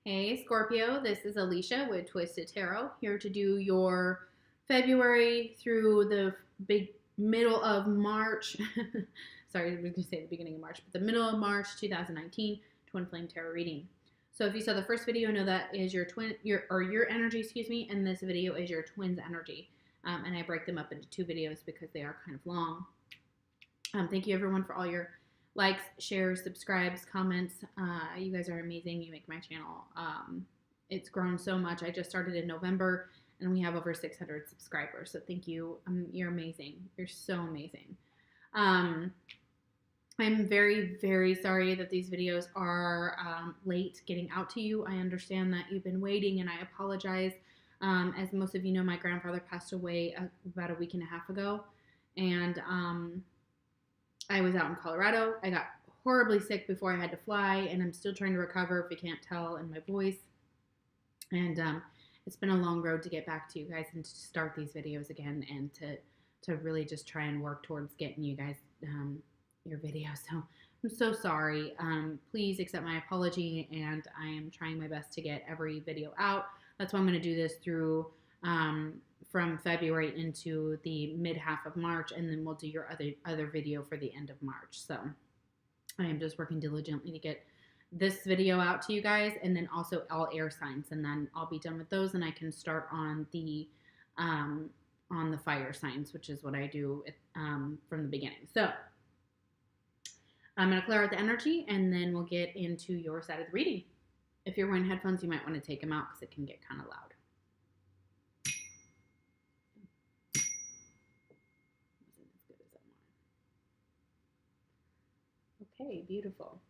Hey Scorpio, this is Alicia with Twisted Tarot, here to do your February through the big middle of March. Sorry, I was going to say the beginning of March, but the middle of March 2019 Twin Flame Tarot reading. So if you saw the first video, know that is your your energy, excuse me, and this video is your twin's energy. And I break them up into two videos because they are kind of long. Thank you everyone for all your likes, shares, subscribes, comments. You guys are amazing. You make my channel. It's grown so much. I just started in November and we have over 600 subscribers. So thank you. You're amazing. You're so amazing. I'm very, very sorry that these videos are late getting out to you. I understand that you've been waiting and I apologize. As most of you know, my grandfather passed away about a week and a half ago. And I was out in Colorado. I got horribly sick before I had to fly, and I'm still trying to recover, if you can't tell in my voice. And it's been a long road to get back to you guys and to start these videos again and to really just try and work towards getting you guys your videos. So I'm so sorry. Please accept my apology, and I am trying my best to get every video out. That's why I'm going to do this through from February into the mid half of March, and then we'll do your other video for the end of March. So I am just working diligently to get this video out to you guys, and then also all air signs, and then I'll be done with those, and I can start on the fire signs, which is what I do from the beginning. So I'm going to clear out the energy, and then we'll get into your side of the reading. If you're wearing headphones, you might want to take them out because it can get kind of loud. Okay, beautiful.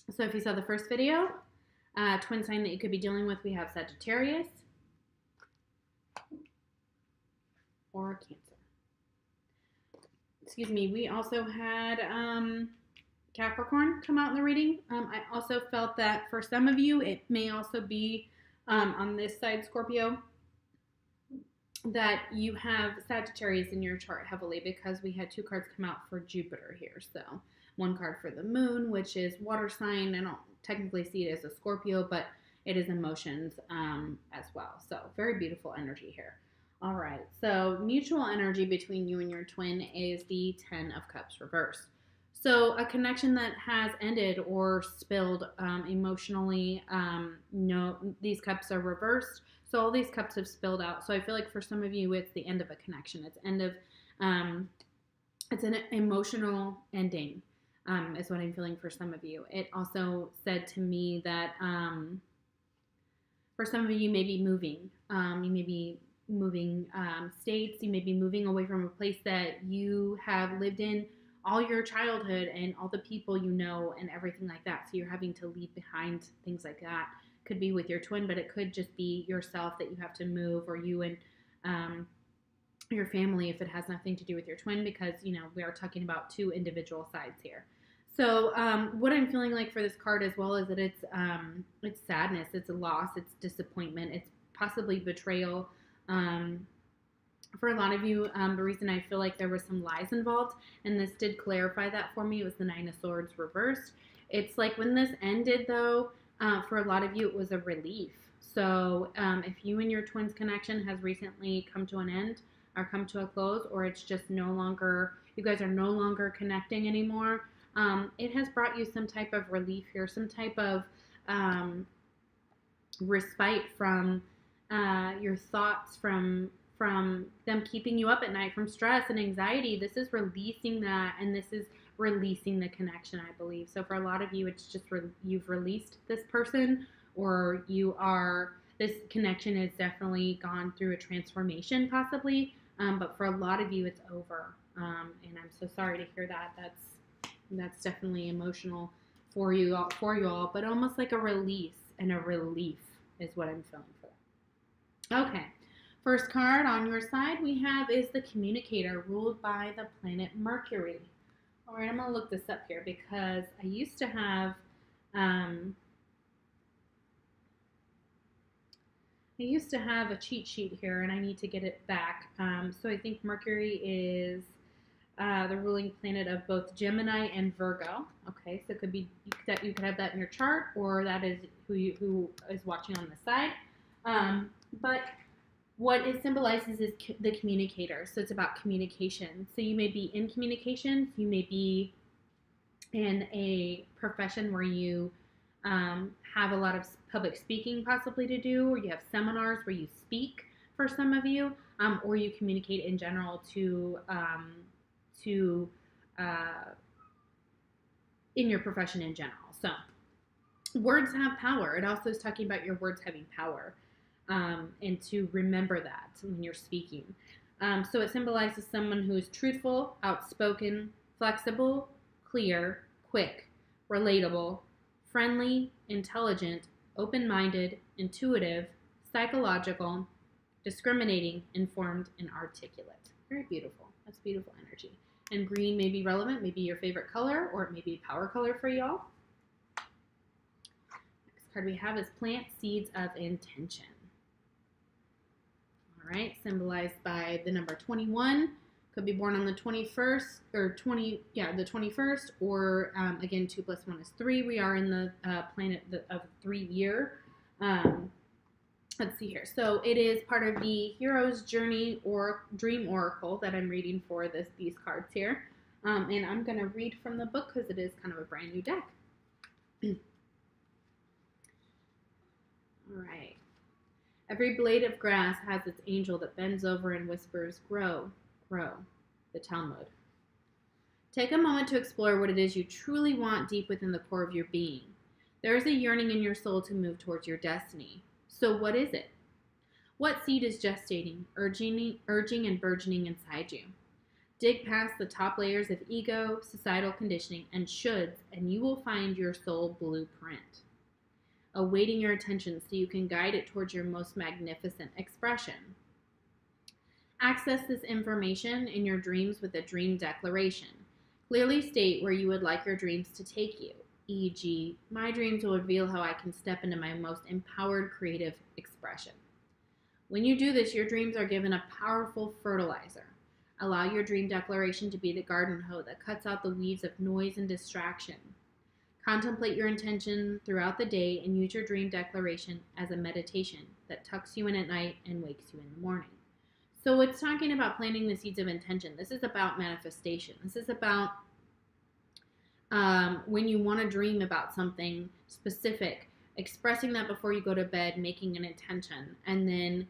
So if you saw the first video, twin sign that you could be dealing with, we have Sagittarius or Cancer. Excuse me, we also had Capricorn come out in the reading. I also felt that for some of you, it may also be on this side, Scorpio, that you have Sagittarius in your chart heavily because we had two cards come out for Jupiter here. So one card for the moon, which is water sign. I don't technically see it as a Scorpio, but it is emotions as well. So very beautiful energy here. All right, so mutual energy between you and your twin is the 10 of Cups reversed. So a connection that has ended or spilled emotionally, no, these cups are reversed. So all these cups have spilled out. So I feel like for some of you, it's the end of a connection. It's end of, it's an emotional ending, is what I'm feeling for some of you. It also said to me that for some of you may be moving. You may be moving states. You may be moving away from a place that you have lived in all your childhood and all the people you know and everything like that. So you're having to leave behind things like that. Could be with your twin, but it could just be yourself that you have to move, or you and your family if it has nothing to do with your twin, because, you know, we are talking about two individual sides here. So what I'm feeling like for this card as well is that it's sadness, it's a loss, it's disappointment, it's possibly betrayal. For a lot of you, the reason I feel like there was some lies involved, and this did clarify that for me, it was the 9 of Swords reversed. It's like when this ended, though, for a lot of you, it was a relief. So if you and your twin's connection has recently come to an end or come to a close, or it's just no longer, you guys are no longer connecting anymore, it has brought you some type of relief here, some type of respite from your thoughts, from them keeping you up at night, from stress and anxiety. This is releasing that, and this is releasing the connection, I believe. So for a lot of you, it's just you've released this person, or this connection has definitely gone through a transformation possibly, but for a lot of you, it's over, and I'm so sorry to hear that. That's definitely emotional for you all, but almost like a release and a relief is what I'm feeling for that. Okay. First card on your side we have is the Communicator, ruled by the planet Mercury. All right, I'm going to look this up here because I used to have a cheat sheet here, and I need to get it back. So I think Mercury is the ruling planet of both Gemini and Virgo. Okay, so it could be that you could have that in your chart, or that is who is watching on the side. But what it symbolizes is the communicator. So it's about communication. So you may be in communications. You may be in a profession where you have a lot of public speaking possibly to do, or you have seminars where you speak for some of you, or you communicate in general to in your profession in general. So words have power. It also is talking about your words having power, and to remember that when you're speaking. So it symbolizes someone who is truthful, outspoken, flexible, clear, quick, relatable, friendly, intelligent, open-minded, intuitive, psychological, discriminating, informed, and articulate. Very beautiful. That's beautiful energy. And green may be relevant, maybe your favorite color, or it may be a power color for y'all. Next card we have is plant seeds of intention. All right, symbolized by the number 21. Could be born on the 21st, or the 21st, or again, 2 + 1 is 3. We are in the planet of 3 year. Let's see here. So it is part of the Hero's Journey or Dream Oracle that I'm reading for these cards here. And I'm going to read from the book because it is kind of a brand new deck. All right. Every blade of grass has its angel that bends over and whispers, grow, grow, the Talmud. Take a moment to explore what it is you truly want deep within the core of your being. There is a yearning in your soul to move towards your destiny. So what is it? What seed is gestating, urging and burgeoning inside you? Dig past the top layers of ego, societal conditioning, and shoulds, and you will find your soul blueprint, awaiting your attention so you can guide it towards your most magnificent expression. Access this information in your dreams with a dream declaration. Clearly state where you would like your dreams to take you. E.g., my dreams will reveal how I can step into my most empowered creative expression. When you do this, your dreams are given a powerful fertilizer. Allow your dream declaration to be the garden hoe that cuts out the weeds of noise and distraction. Contemplate your intention throughout the day and use your dream declaration as a meditation that tucks you in at night and wakes you in the morning. So it's talking about planting the seeds of intention. This is about manifestation. This is about when you want to dream about something specific, expressing that before you go to bed, making an intention, and then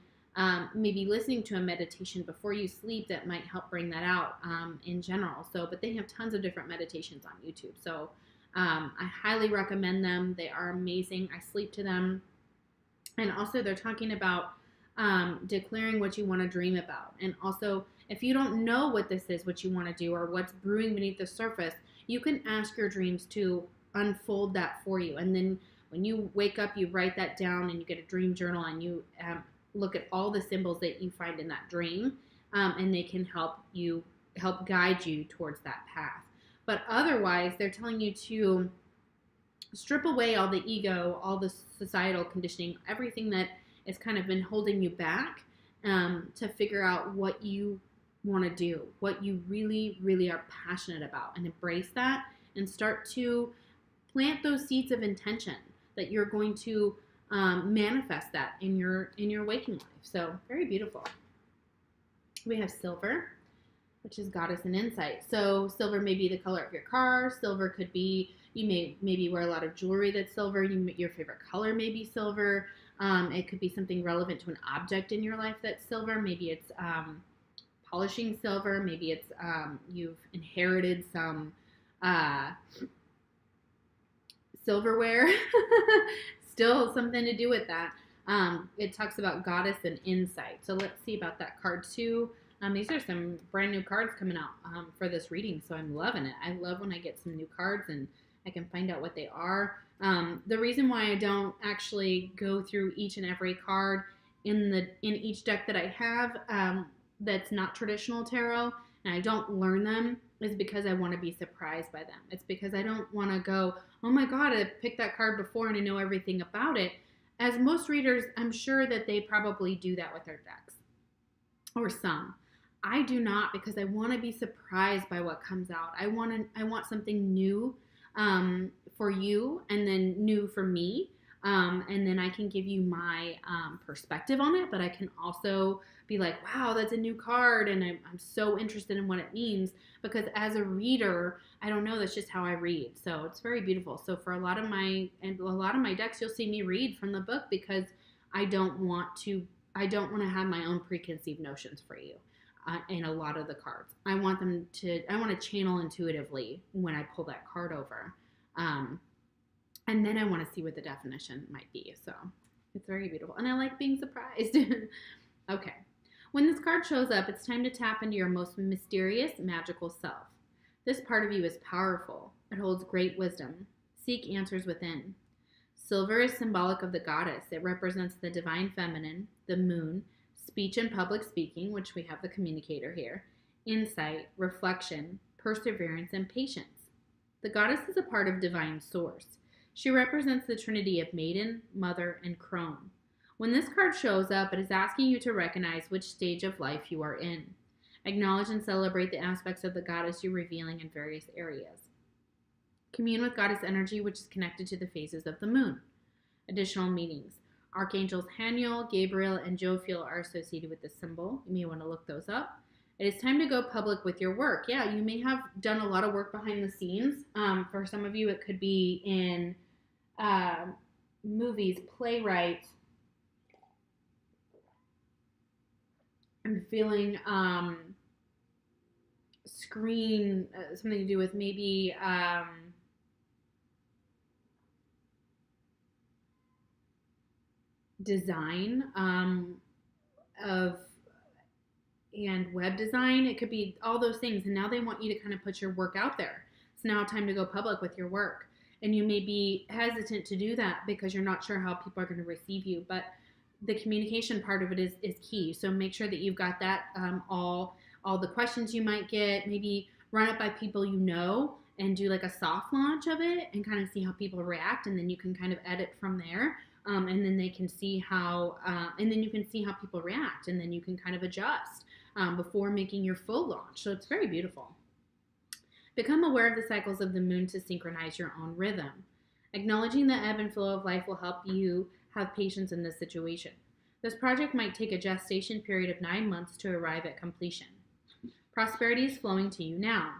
maybe listening to a meditation before you sleep that might help bring that out in general. But they have tons of different meditations on YouTube. So I highly recommend them. They are amazing. I sleep to them. And also they're talking about declaring what you want to dream about. And also, if you don't know what this is, what you want to do, or what's brewing beneath the surface, you can ask your dreams to unfold that for you. And then when you wake up, you write that down and you get a dream journal and you look at all the symbols that you find in that dream, and they can help guide you towards that path. But otherwise, they're telling you to strip away all the ego, all the societal conditioning, everything that has kind of been holding you back, to figure out what you want to do, what you really, really are passionate about, and embrace that and start to plant those seeds of intention that you're going to manifest that in your waking life. So very beautiful. We have silver, which is goddess and insight. So silver may be the color of your car. Silver could be, you may maybe wear a lot of jewelry that's silver. Your favorite color may be silver. It could be something relevant to an object in your life that's silver. Maybe it's polishing silver. Maybe it's you've inherited some silverware. Still something to do with that. It talks about goddess and insight. So let's see about that card too. These are some brand new cards coming out for this reading, so I'm loving it. I love when I get some new cards and I can find out what they are. The reason why I don't actually go through each and every card in each deck that I have that's not traditional tarot, and I don't learn them, is because I want to be surprised by them. It's because I don't want to go, oh my God, I picked that card before and I know everything about it. As most readers, I'm sure that they probably do that with their decks, or some. I do not, because I want to be surprised by what comes out. I want something new for you, and then new for me. And then I can give you my perspective on it, but I can also be like, wow, that's a new card, and I'm so interested in what it means, because as a reader, I don't know, that's just how I read. So it's very beautiful. So for a lot of my decks, you'll see me read from the book, because I don't want to have my own preconceived notions for you. In a lot of the cards, I want to channel intuitively when I pull that card over. And then I want to see what the definition might be. So it's very beautiful. And I like being surprised. Okay. When this card shows up, it's time to tap into your most mysterious, magical self. This part of you is powerful. It holds great wisdom. Seek answers within. Silver is symbolic of the goddess. It represents the divine feminine, the moon, speech and public speaking, which we have the communicator here, insight, reflection, perseverance, and patience. The goddess is a part of divine source. She represents the trinity of maiden, mother, and crone. When this card shows up, it is asking you to recognize which stage of life you are in. Acknowledge and celebrate the aspects of the goddess you're revealing in various areas. Commune with goddess energy, which is connected to the phases of the moon. Additional meanings. Archangels Haniel, Gabriel, and Jophiel are associated with this symbol. You may want to look those up. It is time to go public with your work. Yeah, you may have done a lot of work behind the scenes. For some of you, it could be in movies, playwrights. I'm feeling screen, something to do with maybe design and web design. It could be all those things, and now they want you to kind of put your work out there. It's now time to go public with your work, and you may be hesitant to do that because you're not sure how people are going to receive you, but the communication part of it is key. So make sure that you've got that all the questions you might get, maybe run it by people you know and do like a soft launch of it and kind of see how people react, and then you can kind of edit from there. And then they can see how, and then you can see how people react, and then you can kind of adjust before making your full launch. So it's very beautiful. Become aware of the cycles of the moon to synchronize your own rhythm. Acknowledging the ebb and flow of life will help you have patience in this situation. This project might take a gestation period of 9 months to arrive at completion. Prosperity is flowing to you now.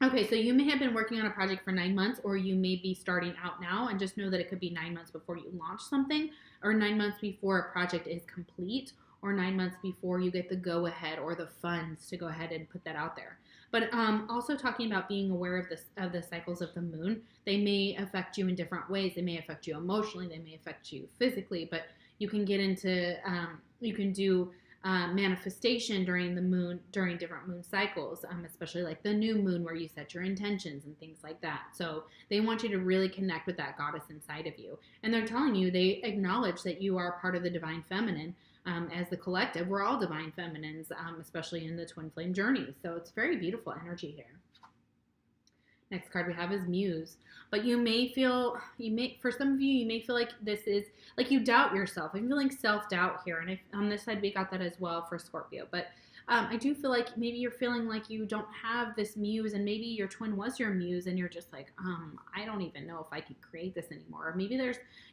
Okay, so you may have been working on a project for 9 months, or you may be starting out now, and just know that it could be 9 months before you launch something, or 9 months before a project is complete, or 9 months before you get the go-ahead or the funds to go ahead and put that out there. But also talking about being aware of the cycles of the moon. They may affect you in different ways. They may affect you emotionally. They may affect you physically. But you can get into, you can do manifestation during the moon, during different moon cycles, especially like the new moon where you set your intentions and things like that. So they want you to really connect with that goddess inside of you. And they're telling you, they acknowledge that you are part of the divine feminine. As the collective, we're all divine feminines, especially in the twin flame journey. So it's very beautiful energy here. Next card we have is Muse. But for some of you, you may feel like this is, like you doubt yourself. I'm feeling self-doubt here. And on this side, we got that as well for Scorpio. But I do feel like maybe you're feeling like you don't have this muse, and maybe your twin was your muse, and you're just like, I don't even know if I can create this anymore. Or maybe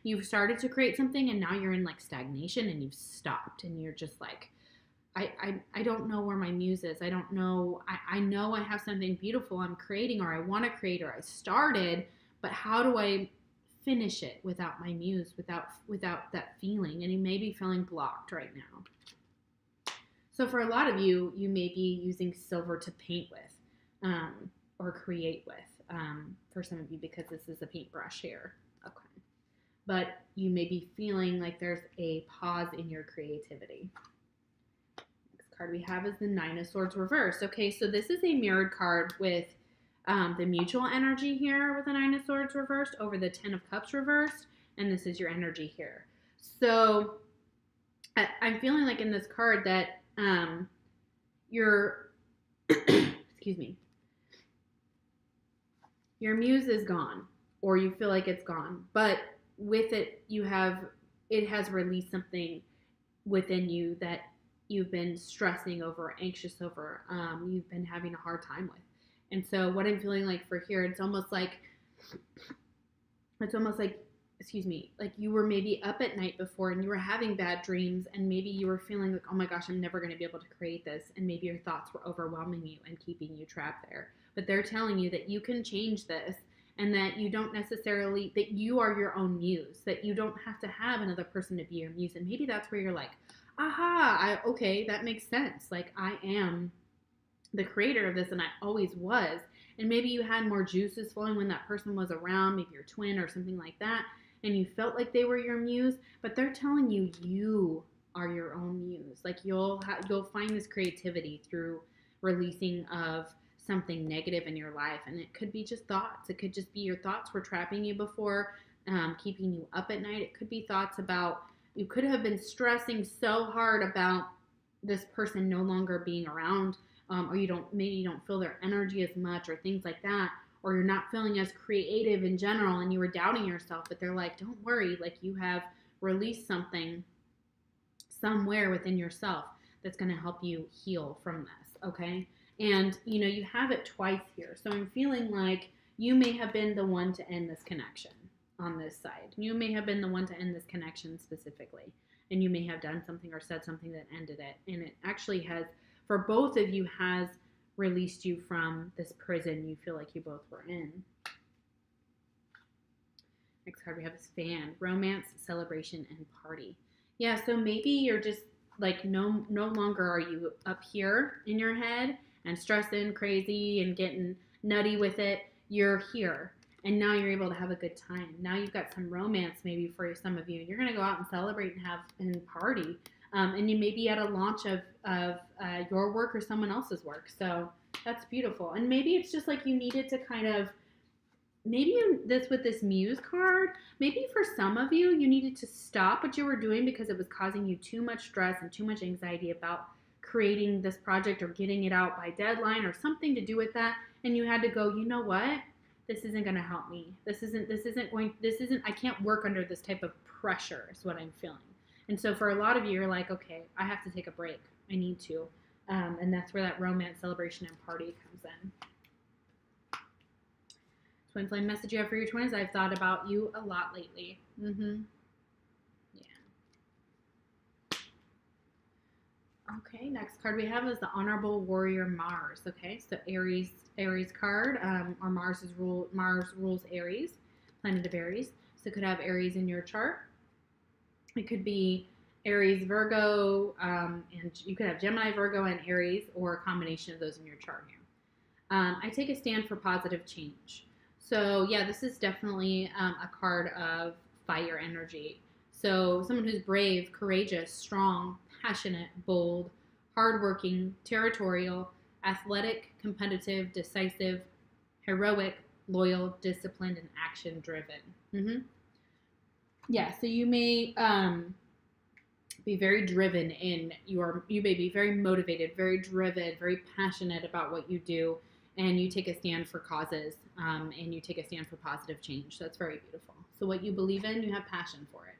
you've started to create something, and now you're in like stagnation, and you've stopped, and you're just like, I don't know where my muse is. I don't know. I know I have something beautiful I'm creating, or I want to create, or I started, but how do I finish it without my muse, without that feeling? And you may be feeling blocked right now. So for a lot of you, you may be using silver to paint with or create with, for some of you, because this is a paintbrush here. Okay. But you may be feeling like there's a pause in your creativity. Next card we have is the Nine of Swords reversed. Okay, so this is a mirrored card with the mutual energy here with the Nine of Swords reversed over the Ten of Cups reversed, and this is your energy here. So I'm feeling like in this card that your excuse me, your muse is gone, or you feel like it's gone, but with it it has released something within you that you've been stressing over, anxious over, you've been having a hard time with. And so what I'm feeling like for here, it's almost like, excuse me, like you were maybe up at night before and you were having bad dreams, and maybe you were feeling like, oh my gosh, I'm never going to be able to create this. And maybe your thoughts were overwhelming you and keeping you trapped there. But they're telling you that you can change this, and that you don't necessarily, that you are your own muse, that you don't have to have another person to be your muse. And maybe that's where you're like, aha, okay, that makes sense. Like, I am the creator of this, and I always was. And maybe you had more juices flowing when that person was around, maybe your twin or something like that, and you felt like they were your muse. But they're telling you you are your own muse. Like, you'll find this creativity through releasing of something negative in your life. And it could be just thoughts. It could just be your thoughts were trapping you before, keeping you up at night. It could be thoughts about, you could have been stressing so hard about this person no longer being around, or maybe you don't feel their energy as much, or things like that, or you're not feeling as creative in general, and you were doubting yourself. But they're like, don't worry, like, you have released something somewhere within yourself that's going to help you heal from this, okay? And you have it twice here, so I'm feeling like you may have been the one to end this connection on this side. You may have been the one to end this connection specifically, and you may have done something or said something that ended it, and it actually has, for both of you, has released you from this prison you feel like you both were in. Next card we have is Fan, romance, celebration, and party. Yeah, so maybe you're just like, no longer are you up here in your head and stressing crazy and getting nutty with it. You're here, and now you're able to have a good time. Now you've got some romance maybe for some of you. You're going to go out and celebrate and party. And you may be at a launch of your work or someone else's work. So that's beautiful. And maybe it's just like you needed to kind of, with this Muse card, maybe for some of you, you needed to stop what you were doing because it was causing you too much stress and too much anxiety about creating this project or getting it out by deadline or something to do with that. And you had to go, you know what? This isn't going to help me. I can't work under this type of pressure is what I'm feeling. And so for a lot of you, you're like, okay, I have to take a break. I need to. And that's where that romance, celebration, and party comes in. Twin flame message you have for your twins. I've thought about you a lot lately. Yeah. Okay, next card we have is the Honorable Warrior Mars. Okay, so Aries card, or Mars rules Aries, planet of Aries. So it could have Aries in your chart. It could be Aries, Virgo, and you could have Gemini, Virgo, and Aries, or a combination of those in your chart here. I take a stand for positive change. So yeah, this is definitely a card of fire energy. So someone who's brave, courageous, strong, passionate, bold, hardworking, territorial, athletic, competitive, decisive, heroic, loyal, disciplined, and action-driven. Yeah, so you may be very driven you may be very motivated, very driven, very passionate about what you do, and you take a stand for causes, and you take a stand for positive change. So that's very beautiful. So what you believe in, you have passion for it.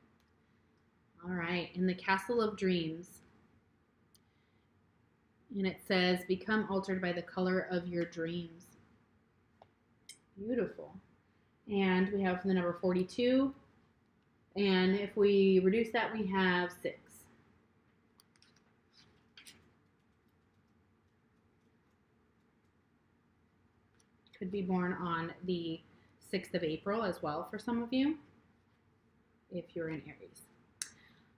All right, in the Castle of Dreams, and it says, become altered by the color of your dreams. Beautiful. And we have the number 42. And if we reduce that, we have 6. Could be born on the 6th of April as well for some of you, if you're in Aries.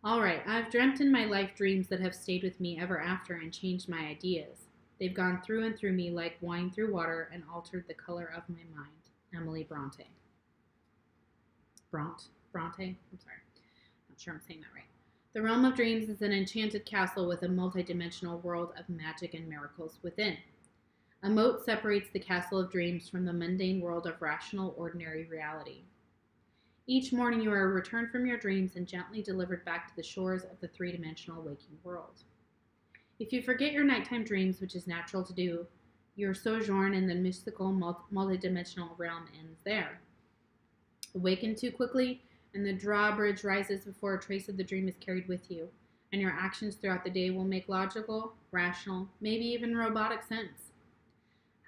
All right, I've dreamt in my life dreams that have stayed with me ever after and changed my ideas. They've gone through and through me like wine through water and altered the color of my mind. Emily Bronte. Bronte? I'm sorry. Not sure I'm saying that right. The realm of dreams is an enchanted castle with a multidimensional world of magic and miracles within. A moat separates the castle of dreams from the mundane world of rational, ordinary reality. Each morning you are returned from your dreams and gently delivered back to the shores of the three-dimensional waking world. If you forget your nighttime dreams, which is natural to do, your sojourn in the mystical, multidimensional realm ends there. Awaken too quickly, and the drawbridge rises before a trace of the dream is carried with you. and your actions throughout the day will make logical, rational, maybe even robotic sense.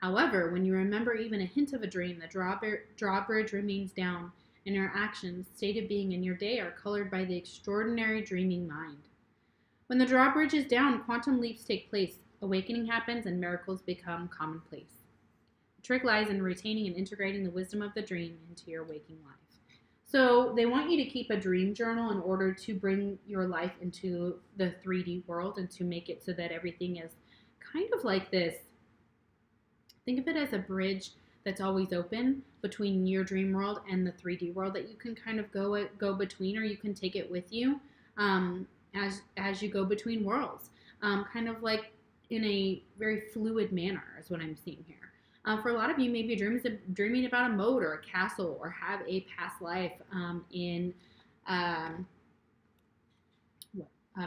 However, when you remember even a hint of a dream, the drawbridge remains down, and your actions, state of being, in your day are colored by the extraordinary dreaming mind. When the drawbridge is down, quantum leaps take place, awakening happens, and miracles become commonplace. The trick lies in retaining and integrating the wisdom of the dream into your waking life. So they want you to keep a dream journal in order to bring your life into the 3D world and to make it so that everything is kind of like this. Think of it as a bridge that's always open between your dream world and the 3D world that you can kind of go between, or you can take it with you as you go between worlds, kind of like in a very fluid manner is what I'm seeing here. For a lot of you, maybe you're dreaming about a moat or a castle, or have a past life in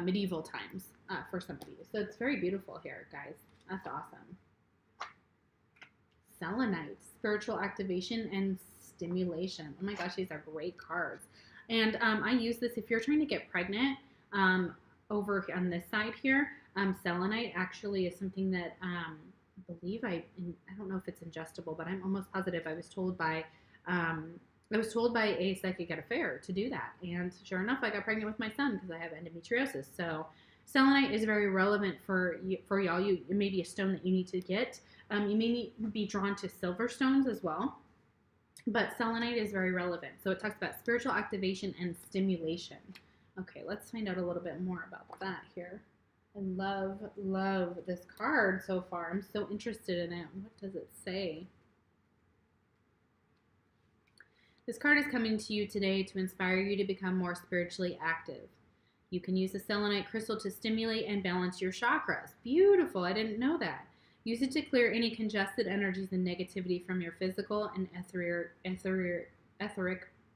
medieval times for some of you. So it's very beautiful here, guys. That's awesome. Selenite, spiritual activation and stimulation. Oh my gosh, these are great cards. And I use this if you're trying to get pregnant. Over on this side here, selenite actually is something that I believe I don't know if it's ingestible, but I'm almost positive I was told by a psychic at a fair to do that, and sure enough, I got pregnant with my son because I have endometriosis. So selenite is very relevant for y'all. It may be a stone that you need to get. You may be drawn to silver stones as well, but selenite is very relevant. So it talks about spiritual activation and stimulation. Okay, let's find out a little bit more about that here. I love this card so far. I'm so interested in it. What does it say? This card is coming to you today to inspire you to become more spiritually active. You can use the selenite crystal to stimulate and balance your chakras. Beautiful. I didn't know that. Use it to clear any congested energies and negativity from your physical and etheric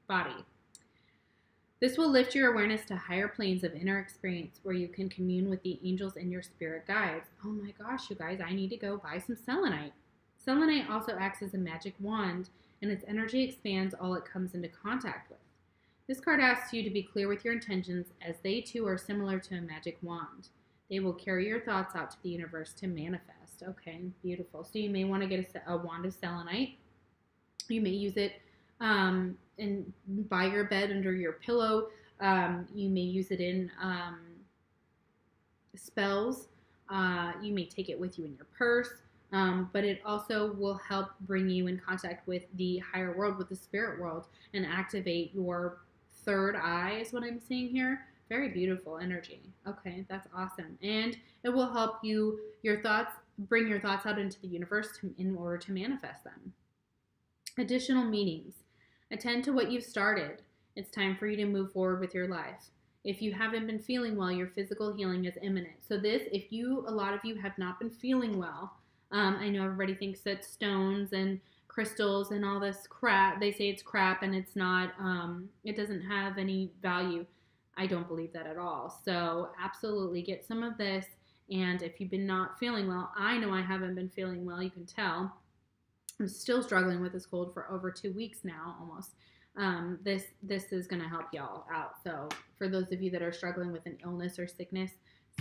body. This will lift your awareness to higher planes of inner experience where you can commune with the angels and your spirit guides. Oh my gosh, you guys, I need to go buy some selenite. Selenite also acts as a magic wand, and its energy expands all it comes into contact with. This card asks you to be clear with your intentions, as they too are similar to a magic wand. They will carry your thoughts out to the universe to manifest. Okay, beautiful. So you may want to get a wand of selenite. You may use it and by your bed, under your pillow. You may use it in spells. You may take it with you in your purse. But it also will help bring you in contact with the higher world, with the spirit world, and activate your third eye is what I'm seeing here. Very beautiful energy. Okay, that's awesome. And it will help you, bring your thoughts out into the universe in order to manifest them. Additional meanings. Attend to what you've started. It's time for you to move forward with your life. If you haven't been feeling well, your physical healing is imminent. So a lot of you have not been feeling well. I know everybody thinks that stones and crystals and all this crap, they say it's crap and it's not, it doesn't have any value. I don't believe that at all. So absolutely get some of this. And if you've been not feeling well, I know I haven't been feeling well, you can tell. I'm still struggling with this cold for over 2 weeks now, almost. This is going to help y'all out. So for those of you that are struggling with an illness or sickness,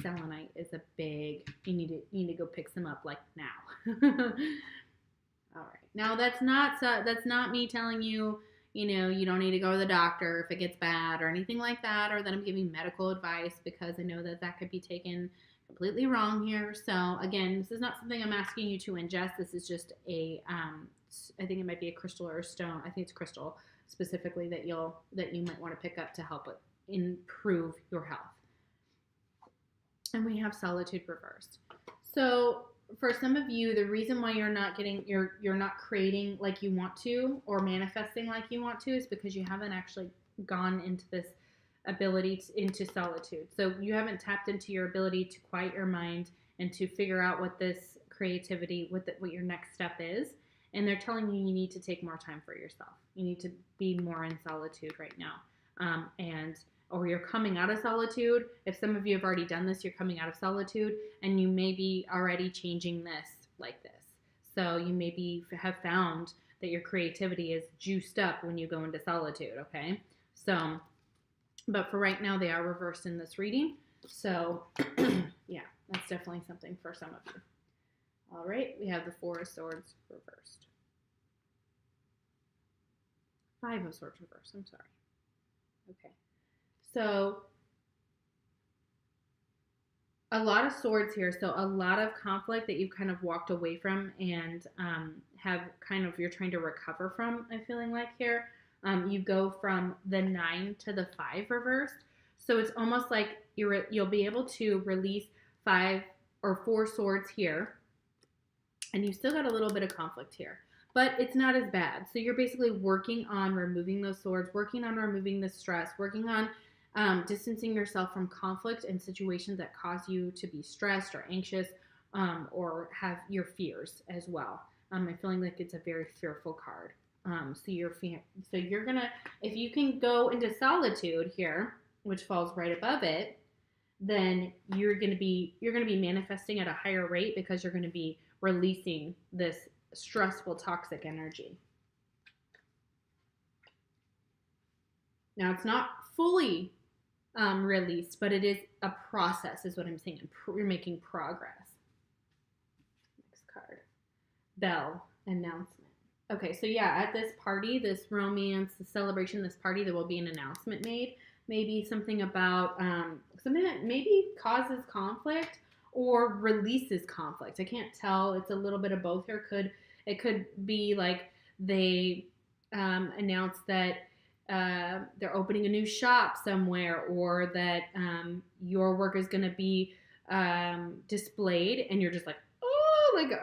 selenite is a big, you need to go pick some up like now. All right. Now that's not me telling you, you don't need to go to the doctor if it gets bad or anything like that, or that I'm giving medical advice, because I know that could be taken completely wrong here. So again, this is not something I'm asking you to ingest. This is just I think it might be a crystal or a stone. I think it's crystal specifically that you might want to pick up to help improve your health. And we have solitude reversed. So for some of you, the reason why you're not creating like you want to, or manifesting like you want to, is because you haven't actually gone into this ability into solitude. So you haven't tapped into your ability to quiet your mind and to figure out what this creativity, what your next step is. And they're telling you need to take more time for yourself. You need to be more in solitude right now. Or you're coming out of solitude. If some of you have already done this, you're coming out of solitude, and you may be already changing this like this. So you maybe have found that your creativity is juiced up when you go into solitude, okay? So, but for right now, they are reversed in this reading. So, yeah, that's definitely something for some of you. All right, we have the Four of Swords reversed. Five of Swords reversed, I'm sorry. Okay, so a lot of swords here, so a lot of conflict that you've kind of walked away from and have kind of, you're trying to recover from, I'm feeling like here. You go from the 9 to the 5 reversed. So it's almost like you'll be able to release 5 or 4 swords here, and you still got a little bit of conflict here, but it's not as bad. So you're basically working on removing those swords, working on removing the stress, working on distancing yourself from conflict and situations that cause you to be stressed or anxious, or have your fears as well. I'm feeling like it's a very fearful card. So you're gonna, if you can go into solitude here, which falls right above it, then you're gonna be manifesting at a higher rate because you're gonna be releasing this stressful, toxic energy. Now it's not fully released, but it is a process, is what I'm saying. You're making progress. Next card, Bell, announcement. Okay, so yeah, at this party, this romance, the celebration, this party, there will be an announcement made. Maybe something about something that maybe causes conflict or releases conflict. I can't tell. It's a little bit of both here. It could be like they announce that they're opening a new shop somewhere, or that your work is going to be displayed, and you're just like, oh, like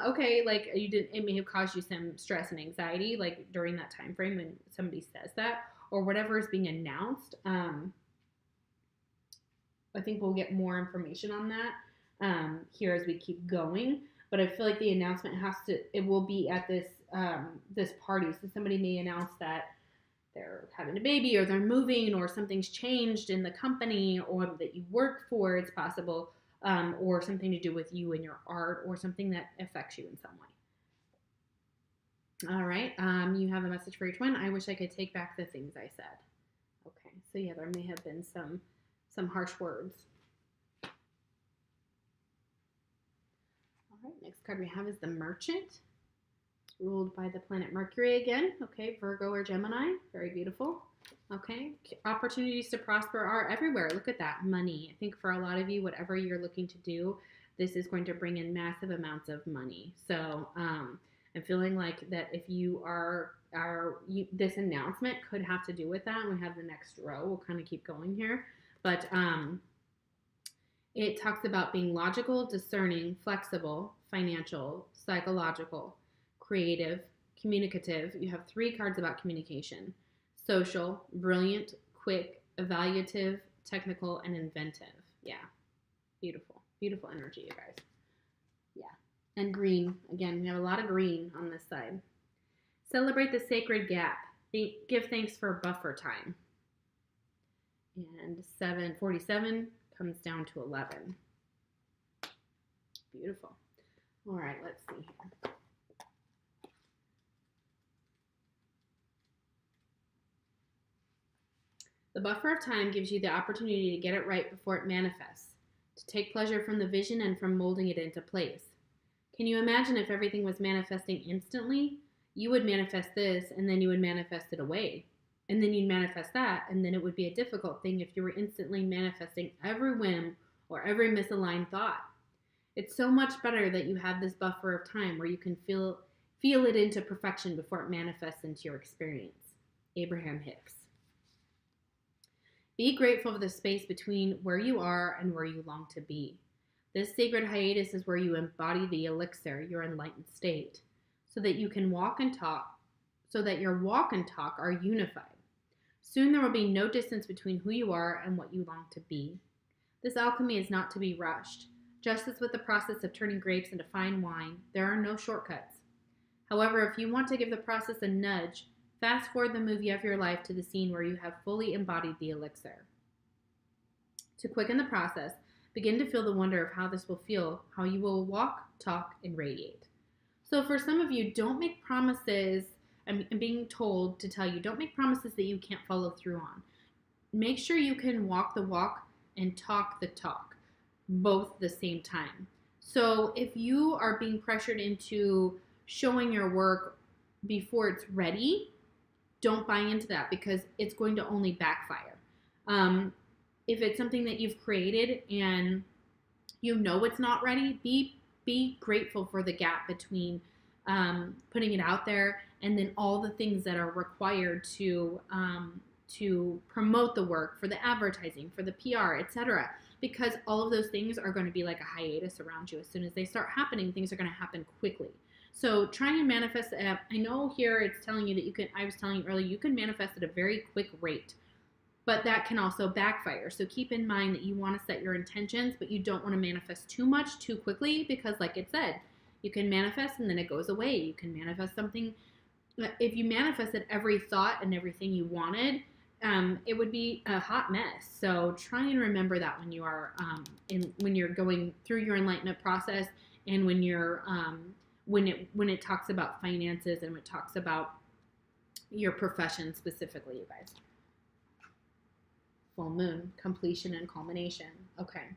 okay, like you didn't. It may have caused you some stress and anxiety, like during that time frame when somebody says that, or whatever is being announced. I think we'll get more information on that here as we keep going. But I feel like the announcement it will be at this this party. So somebody may announce that they're having a baby, or they're moving, or something's changed in the company or that you work for, it's possible, or something to do with you and your art, or something that affects you in some way. All right, you have a message for each one. I wish I could take back the things I said. Okay, so yeah, there may have been some harsh words. All right, next card we have is the Merchant. Ruled by the planet Mercury again. Okay, Virgo or Gemini. Very beautiful. Okay, opportunities to prosper are everywhere. Look at that. Money. I think for a lot of you, whatever you're looking to do, this is going to bring in massive amounts of money. So I'm feeling like that if you this announcement could have to do with that. We have the next row. We'll kind of keep going here. But it talks about being logical, discerning, flexible, financial, psychological, creative, communicative. You have 3 cards about communication: social, brilliant, quick, evaluative, technical, and inventive. Yeah, beautiful, beautiful energy, you guys. Yeah, and green. Again, we have a lot of green on this side. Celebrate the sacred gap. Give thanks for buffer time. And 747 comes down to 11. Beautiful. All right, let's see here. The buffer of time gives you the opportunity to get it right before it manifests, to take pleasure from the vision and from molding it into place. Can you imagine if everything was manifesting instantly? You would manifest this, and then you would manifest it away. And then you'd manifest that, and then it would be a difficult thing if you were instantly manifesting every whim or every misaligned thought. It's so much better that you have this buffer of time where you can feel it into perfection before it manifests into your experience. Abraham Hicks. Be grateful for the space between where you are and where you long to be. This sacred hiatus is where you embody the elixir, your enlightened state, so that you can walk and talk, so that your walk and talk are unified. Soon there will be no distance between who you are and what you long to be. This alchemy is not to be rushed. Just as with the process of turning grapes into fine wine, there are no shortcuts. However, if you want to give the process a nudge, fast forward the movie of your life to the scene where you have fully embodied the elixir. To quicken the process, begin to feel the wonder of how this will feel, how you will walk, talk, and radiate. So for some of you, don't make promises. I'm being told to tell you, don't make promises that you can't follow through on. Make sure you can walk the walk and talk the talk, both at the same time. So if you are being pressured into showing your work before it's ready, don't buy into that, because it's going to only backfire. If it's something that you've created and you know it's not ready, be grateful for the gap between putting it out there and then all the things that are required to promote the work, for the advertising, for the PR, etc. Because all of those things are going to be like a hiatus around you. As soon as they start happening, things are going to happen quickly. So try and manifest. I know here it's telling you that you can, I was telling you earlier, you can manifest at a very quick rate, but that can also backfire. So keep in mind that you want to set your intentions, but you don't want to manifest too much too quickly, because like it said, you can manifest and then it goes away. You can manifest something. If you manifested every thought and everything you wanted, it would be a hot mess. So try and remember that when you are when you're going through your enlightenment process, and when you're when it talks about finances and when it talks about your profession specifically, you guys. Full moon, completion and culmination. Okay.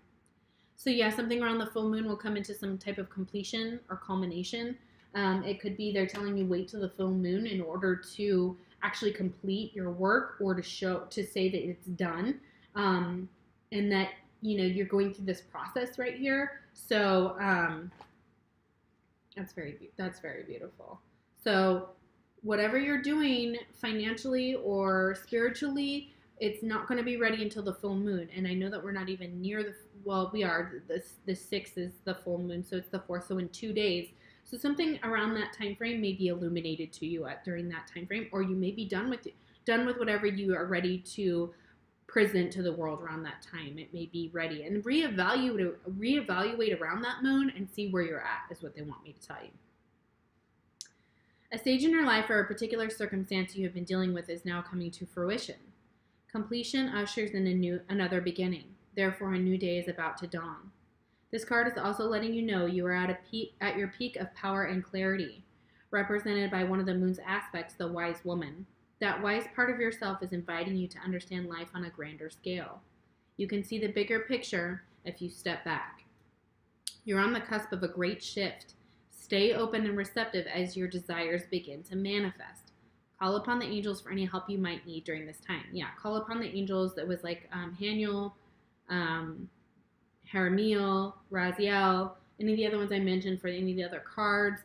So yeah, something around the full moon will come into some type of completion or culmination. It could be they're telling you wait till the full moon in order to actually complete your work, or to say that it's done, and that you're going through this process right here. So that's very beautiful. So whatever you're doing financially or spiritually, it's not going to be ready until the full moon. And I know that we're not even near we are. The 6th is the full moon, so it's the 4th. So in 2 days. So something around that time frame may be illuminated to you during that time frame, or you may be done with whatever you are ready to present to the world around that time. It may be ready, and reevaluate around that moon and see where you're at is what they want me to tell you. A stage in your life or a particular circumstance you have been dealing with is now coming to fruition. Completion ushers in another beginning. Therefore, a new day is about to dawn. This card is also letting you know you are at your peak of power and clarity, represented by one of the moon's aspects, the wise woman. That wise part of yourself is inviting you to understand life on a grander scale. You can see the bigger picture if you step back. You're on the cusp of a great shift. Stay open and receptive as your desires begin to manifest. Call upon the angels for any help you might need during this time. Yeah, call upon the angels. That was like Haniel, Haramiel, Raziel, any of the other ones I mentioned for any of the other cards.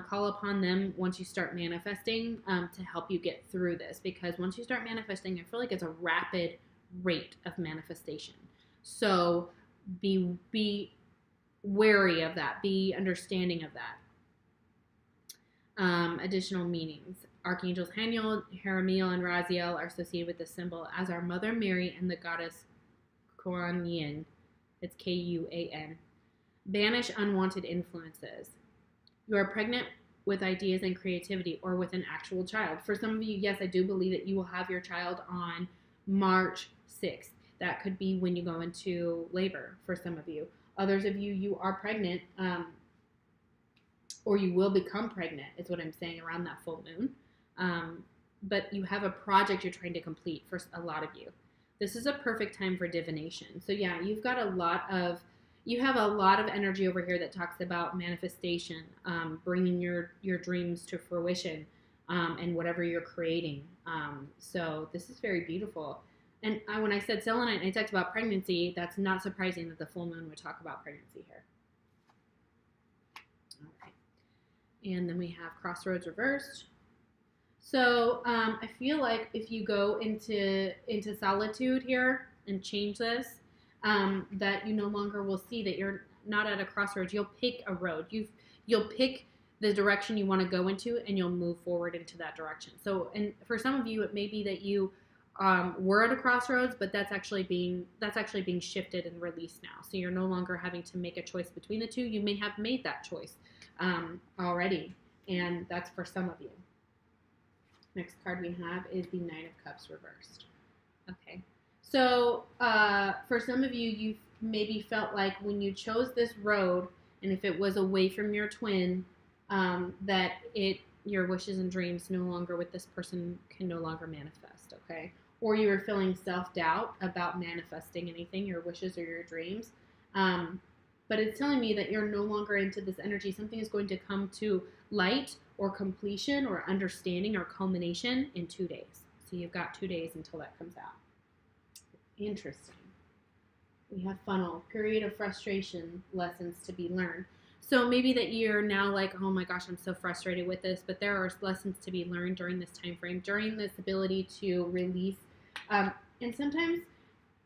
Call upon them once you start manifesting to help you get through this, because once you start manifesting, I feel like it's a rapid rate of manifestation. So be wary of that. Be understanding of that. Additional meanings. Archangels Haniel, Haramiel, and Raziel are associated with this symbol as our Mother Mary and the goddess Kuan Yin. It's Kuan. Banish unwanted influences. You are pregnant with ideas and creativity, or with an actual child. For some of you, yes, I do believe that you will have your child on March 6th. That could be when you go into labor for some of you. Others of you, you are pregnant, or you will become pregnant, is what I'm saying, around that full moon. But you have a project you're trying to complete for a lot of you. This is a perfect time for divination. So yeah, you have a lot of energy over here that talks about manifestation, bringing your dreams to fruition, and whatever you're creating. So this is very beautiful. And when I said selenite and I talked about pregnancy, that's not surprising that the full moon would talk about pregnancy here. Okay. And then we have crossroads reversed. So I feel like if you go into solitude here and change this, that you no longer will see that you're not at a crossroads. You'll pick a road. You'll pick the direction you want to go into, and you'll move forward into that direction. So, and for some of you, it may be that you were at a crossroads, but that's actually being shifted and released now. So you're no longer having to make a choice between the two. You may have made that choice already, and that's for some of you. Next card we have is the Nine of Cups reversed. Okay. So for some of you, you maybe felt like when you chose this road, and if it was away from your twin, that your wishes and dreams no longer with this person can no longer manifest, okay? or you were feeling self-doubt about manifesting anything, your wishes or your dreams. But it's telling me that you're no longer into this energy. Something is going to come to light or completion or understanding or culmination in 2 days. So you've got 2 days until that comes out. Interesting. We have funnel, period of frustration, lessons to be learned. So maybe that you're now like, oh my gosh, I'm so frustrated with this, but there are lessons to be learned during this time frame, during this ability to release. And sometimes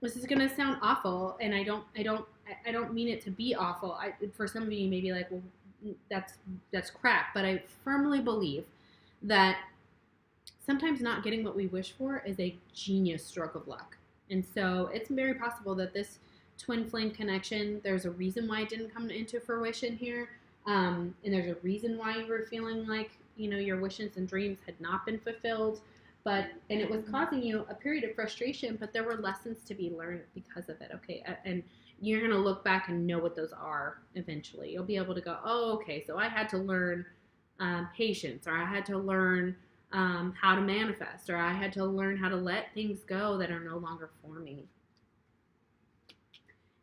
this is gonna sound awful, and I don't mean it to be awful. For some of you, you may be like, well, that's crap. But I firmly believe that sometimes not getting what we wish for is a genius stroke of luck. And so it's very possible that this twin flame connection, there's a reason why it didn't come into fruition here. And there's a reason why you were feeling like, your wishes and dreams had not been fulfilled. And it was causing you a period of frustration, but there were lessons to be learned because of it. Okay. And you're going to look back and know what those are eventually. You'll be able to go, oh, okay, so I had to learn patience, or I had to learn how to manifest, or I had to learn how to let things go that are no longer for me.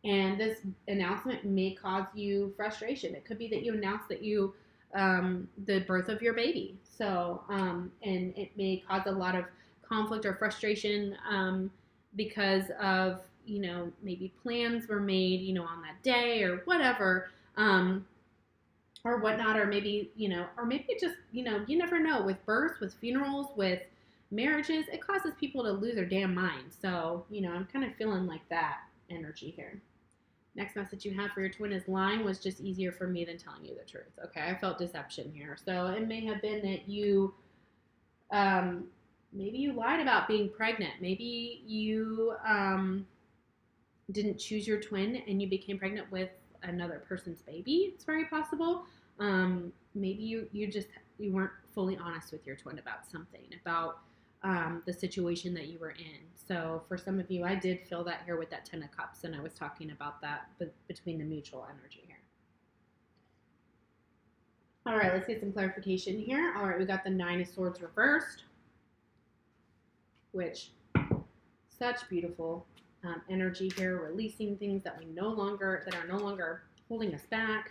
And this announcement may cause you frustration. It could be that you announce that you, the birth of your baby. So, and it may cause a lot of conflict or frustration because of, maybe plans were made, on that day or whatever, or whatnot, or maybe, or maybe it just, you never know. With births, with funerals, with marriages, it causes people to lose their damn mind. So, I'm kind of feeling like that energy here. Next message you have for your twin is lying was just easier for me than telling you the truth. Okay, I felt deception here. So it may have been that you, maybe you lied about being pregnant. Maybe you didn't choose your twin and you became pregnant with another person's baby. It's very possible. Maybe you weren't fully honest with your twin about something, about the situation that you were in. So for some of you, I did feel that here with that 10 of Cups, and I was talking about that between the mutual energy here. All right, let's get some clarification here. All right, we got the 9 of Swords reversed, which such beautiful energy here, releasing things that are no longer holding us back.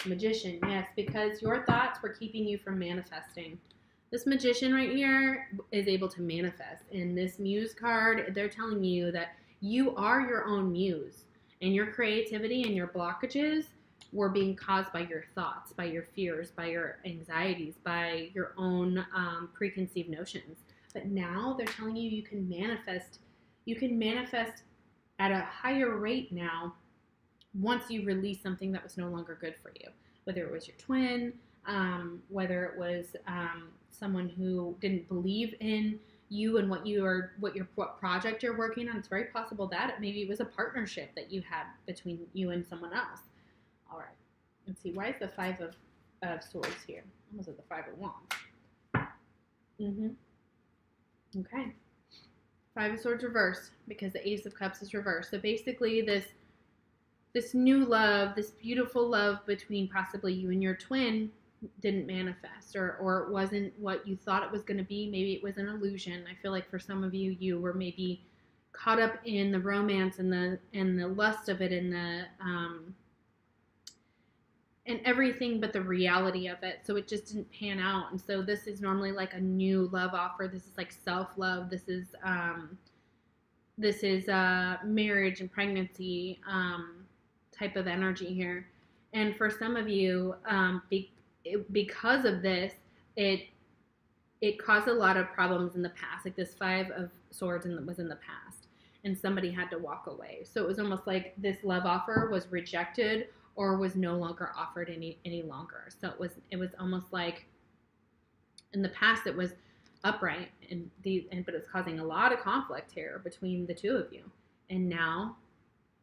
Magician, yes, because your thoughts were keeping you from manifesting. This Magician right here is able to manifest. And this Muse card, they're telling you that you are your own muse. And your creativity and your blockages were being caused by your thoughts, by your fears, by your anxieties, by your own preconceived notions. But now they're telling you you can manifest. You can manifest at a higher rate now once you release something that was no longer good for you. Whether it was your twin, whether it was someone who didn't believe in you and what project you're working on. It's very possible that maybe it was a partnership that you had between you and someone else. All right, let's see. Why is the 5 of Swords here? Almost like the 5 of Wands. Okay. 5 of Swords reversed because the Ace of Cups is reversed. So basically, this new love, this beautiful love between possibly you and your twin didn't manifest, or it wasn't what you thought it was going to be. Maybe it was an illusion. I feel like for some of you, you were maybe caught up in the romance and the lust of it and and everything but the reality of it. So it just didn't pan out. And so this is normally like a new love offer. This is like self-love. This is marriage and pregnancy type of energy here. And for some of you, because of this, it caused a lot of problems in the past. Like this 5 of Swords was in the past, and somebody had to walk away. So it was almost like this love offer was rejected or was no longer offered any longer. So it was almost like in the past it was upright but it's causing a lot of conflict here between the two of you. And now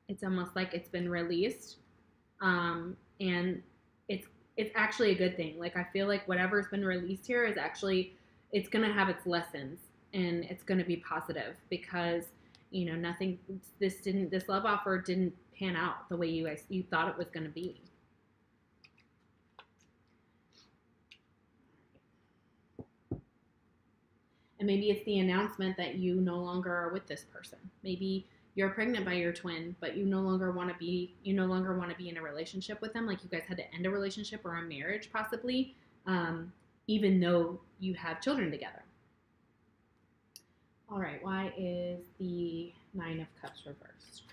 it's almost like it's been released, and it's actually a good thing. Like I feel like whatever's been released here is actually, it's going to have its lessons, and it's going to be positive because, this love offer didn't pan out the way you thought it was going to be. And maybe it's the announcement that you no longer are with this person. Maybe you're pregnant by your twin, but you no longer want to be in a relationship with them. Like you guys had to end a relationship or a marriage possibly, even though you have children together. All right, why is the Nine of Cups reversed?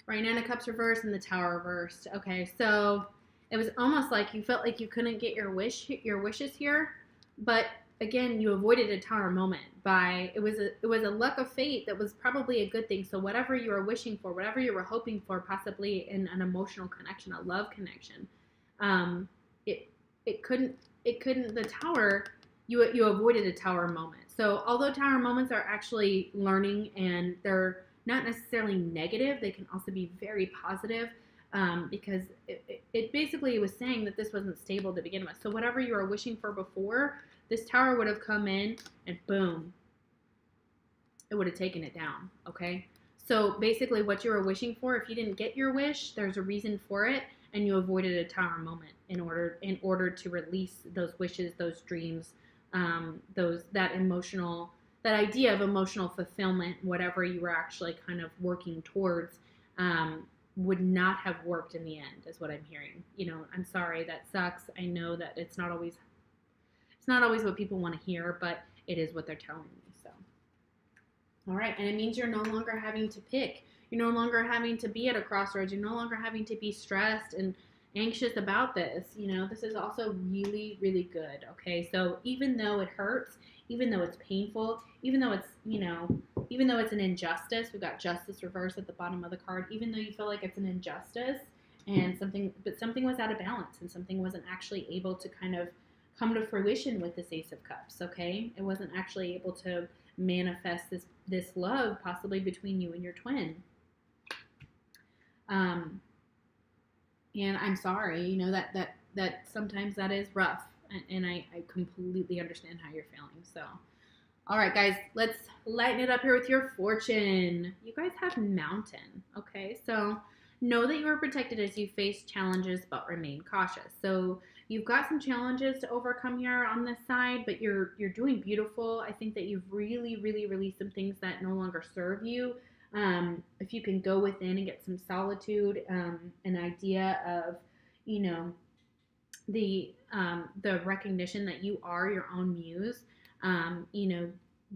Right, Nine of Cups reversed and the Tower reversed. Okay, so it was almost like you felt like you couldn't get your wishes here, but again, you avoided a Tower moment by it was a luck of fate that was probably a good thing. So whatever you were wishing for, whatever you were hoping for, possibly in an emotional connection, a love connection, it couldn't the Tower, you avoided a Tower moment. So although Tower moments are actually learning and they're not necessarily negative, they can also be very positive, because it basically was saying that this wasn't stable to begin with. So whatever you were wishing for before, this Tower would have come in and boom, it would have taken it down, okay? So basically what you were wishing for, if you didn't get your wish, there's a reason for it, and you avoided a Tower moment in order to release those wishes, those dreams, that idea of emotional fulfillment, whatever you were actually kind of working towards, would not have worked in the end, is what I'm hearing. You know, I'm sorry, that sucks. I know that it's not always what people want to hear, but it is what they're telling me. So, all right, and it means you're no longer having to pick. You're no longer having to be at a crossroads. You're no longer having to be stressed and anxious about this. You know, this is also really, really good. Okay, so even though it hurts, even though it's painful, even though it's, even though it's an injustice, we've got justice reversed at the bottom of the card, even though you feel like it's an injustice and something was out of balance and something wasn't actually able to kind of come to fruition with this Ace of Cups, okay? It wasn't actually able to manifest this love possibly between you and your twin. And I'm sorry, that sometimes that is rough. And I completely understand how you're feeling. So, all right, guys, let's lighten it up here with your fortune. You guys have Mountain, okay? So know that you are protected as you face challenges, but remain cautious. So you've got some challenges to overcome here on this side, but you're doing beautiful. I think that you've really, really released some things that no longer serve you. If you can go within and get some solitude, an idea of, the recognition that you are your own muse,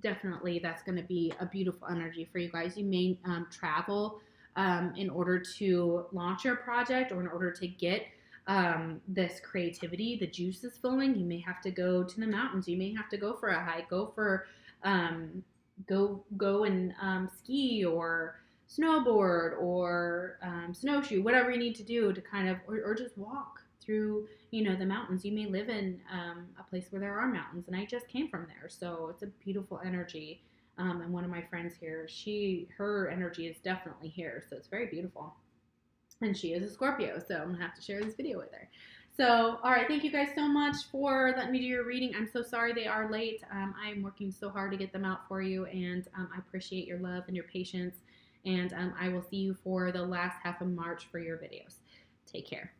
definitely that's going to be a beautiful energy for you guys. You may travel in order to launch your project or in order to get this creativity, the juices flowing. You may have to go to the mountains. You may have to go for a hike, go and ski or snowboard or snowshoe, whatever you need to do to kind of, or just walk through, the mountains. You may live in a place where there are mountains, and I just came from there, so it's a beautiful energy. And one of my friends here, her energy is definitely here, so it's very beautiful. And she is a Scorpio, so I'm gonna have to share this video with her. So, all right, thank you guys so much for letting me do your reading. I'm so sorry they are late. I'm working so hard to get them out for you, and I appreciate your love and your patience. And I will see you for the last half of March for your videos. Take care.